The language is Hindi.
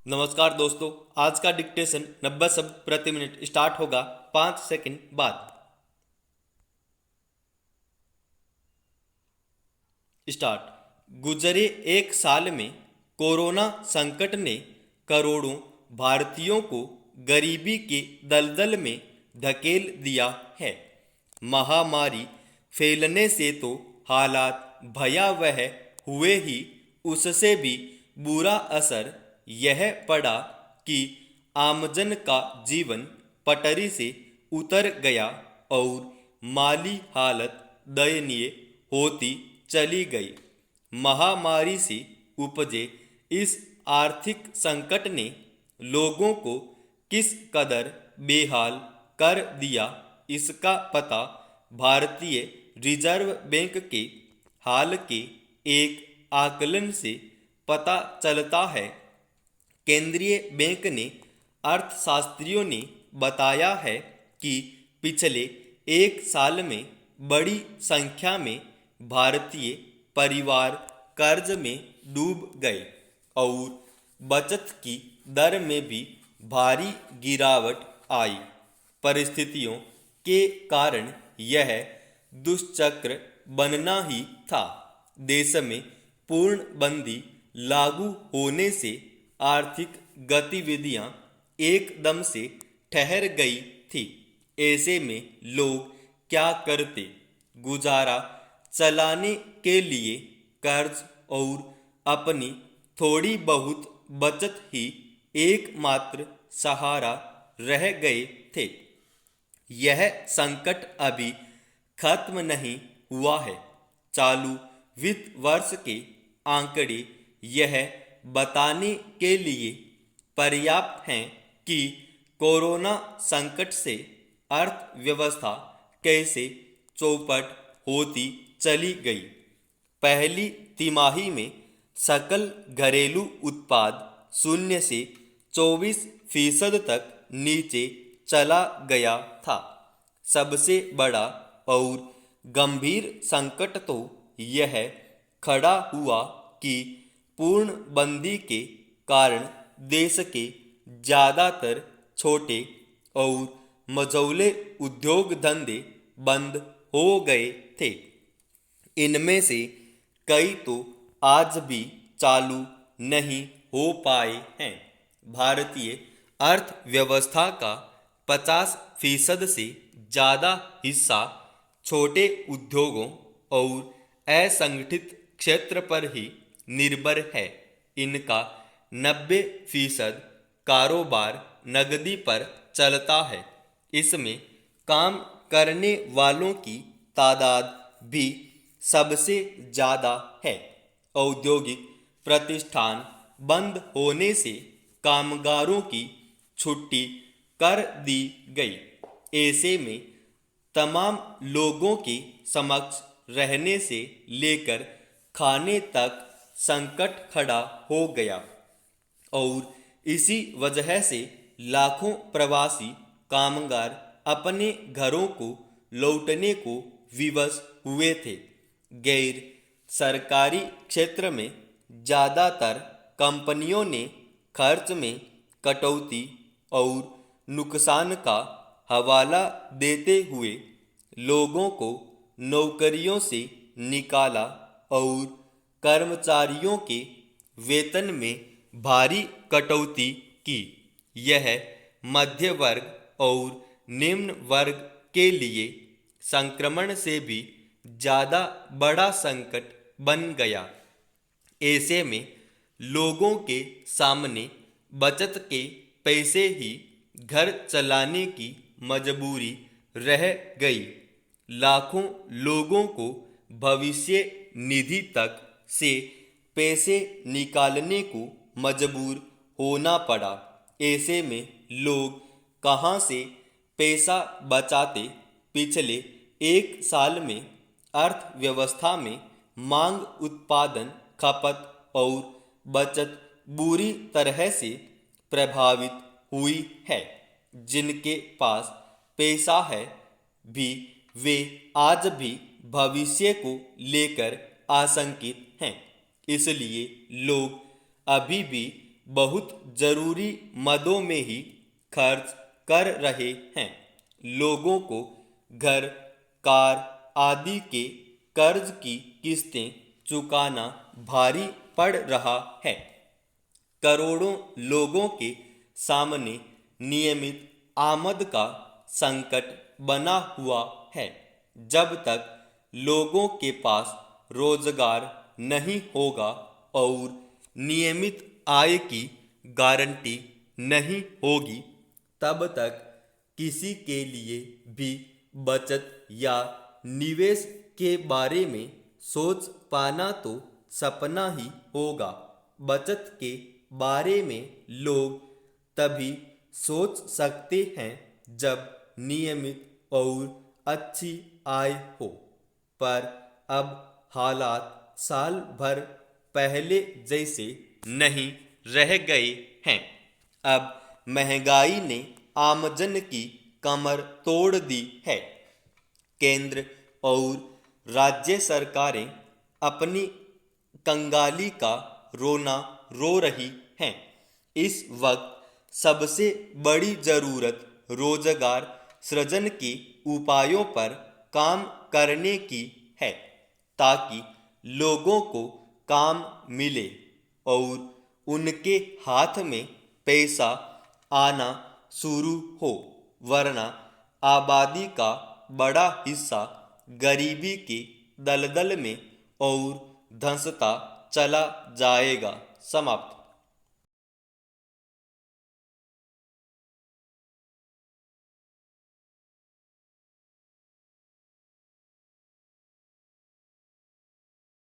नमस्कार दोस्तों। आज का डिक्टेशन 90 शब्द प्रति मिनट स्टार्ट होगा 5 सेकंड बाद। स्टार्ट। गुजरे एक साल में कोरोना संकट ने करोड़ों भारतीयों को गरीबी के दलदल में धकेल दिया है। महामारी फैलने से तो हालात भयावह हुए ही, उससे भी बुरा असर यह पड़ा कि आमजन का जीवन पटरी से उतर गया और माली हालत दयनीय होती चली गई। महामारी से उपजे इस आर्थिक संकट ने लोगों को किस कदर बेहाल कर दिया, इसका पता भारतीय रिजर्व बैंक के हाल के एक आकलन से पता चलता है। केंद्रीय बैंक ने अर्थशास्त्रियों ने बताया है कि पिछले एक साल में बड़ी संख्या में भारतीय परिवार कर्ज में डूब गए और बचत की दर में भी भारी गिरावट आई। परिस्थितियों के कारण यह दुष्चक्र बनना ही था। देश में पूर्णबंदी लागू होने से आर्थिक गतिविधियां एकदम से ठहर गई थी। ऐसे में लोग क्या करते? गुजारा चलाने के लिए कर्ज और अपनी थोड़ी बहुत बचत ही एकमात्र सहारा रह गए थे। यह संकट अभी खत्म नहीं हुआ है। चालू वित्त वर्ष के आंकड़े यह बताने के लिए पर्याप्त हैं कि कोरोना संकट से अर्थव्यवस्था कैसे चौपट होती चली गई। पहली तिमाही में सकल घरेलू उत्पाद 0 से 24% तक नीचे चला गया था। सबसे बड़ा और गंभीर संकट तो यह खड़ा हुआ कि पूर्णबंदी के कारण देश के ज़्यादातर छोटे और मझौले उद्योग धंधे बंद हो गए थे। इनमें से कई तो आज भी चालू नहीं हो पाए हैं। भारतीय अर्थव्यवस्था का 50% से ज़्यादा हिस्सा छोटे उद्योगों और असंगठित क्षेत्र पर ही निर्भर है। इनका 90% कारोबार नकदी पर चलता है। इसमें काम करने वालों की तादाद भी सबसे ज़्यादा है। औद्योगिक प्रतिष्ठान बंद होने से कामगारों की छुट्टी कर दी गई। ऐसे में तमाम लोगों के समक्ष रहने से लेकर खाने तक संकट खड़ा हो गया और इसी वजह से लाखों प्रवासी कामगार अपने घरों को लौटने को विवश हुए थे। गैर सरकारी क्षेत्र में ज़्यादातर कंपनियों ने खर्च में कटौती और नुकसान का हवाला देते हुए लोगों को नौकरियों से निकाला और कर्मचारियों के वेतन में भारी कटौती की। यह मध्य वर्ग और निम्न वर्ग के लिए संक्रमण से भी ज़्यादा बड़ा संकट बन गया। ऐसे में लोगों के सामने बचत के पैसे ही घर चलाने की मजबूरी रह गई। लाखों लोगों को भविष्य निधि तक से पैसे निकालने को मजबूर होना पड़ा। ऐसे में लोग कहां से पैसा बचाते? पिछले एक साल में अर्थव्यवस्था में मांग, उत्पादन, खपत और बचत बुरी तरह से प्रभावित हुई है। जिनके पास पैसा है भी वे आज भी भविष्य को लेकर आशंकित हैं। इसलिए लोग अभी भी बहुत जरूरी मदों में ही खर्च कर रहे हैं। लोगों को घर, कार आदि के कर्ज की किस्तें चुकाना भारी पड़ रहा है। करोड़ों लोगों के सामने नियमित आमद का संकट बना हुआ है। जब तक लोगों के पास रोजगार नहीं होगा और नियमित आय की गारंटी नहीं होगी, तब तक किसी के लिए भी बचत या निवेश के बारे में सोच पाना तो सपना ही होगा। बचत के बारे में लोग तभी सोच सकते हैं जब नियमित और अच्छी आय हो, पर अब हालात साल भर पहले जैसे नहीं रह गए हैं। अब महंगाई ने आमजन की कमर तोड़ दी है। केंद्र और राज्य सरकारें अपनी कंगाली का रोना रो रही हैं। इस वक्त सबसे बड़ी जरूरत रोजगार सृजन के उपायों पर काम करने की है, ताकि लोगों को काम मिले और उनके हाथ में पैसा आना शुरू हो, वरना आबादी का बड़ा हिस्सा गरीबी के दलदल में और धंसता चला जाएगा। समाप्त।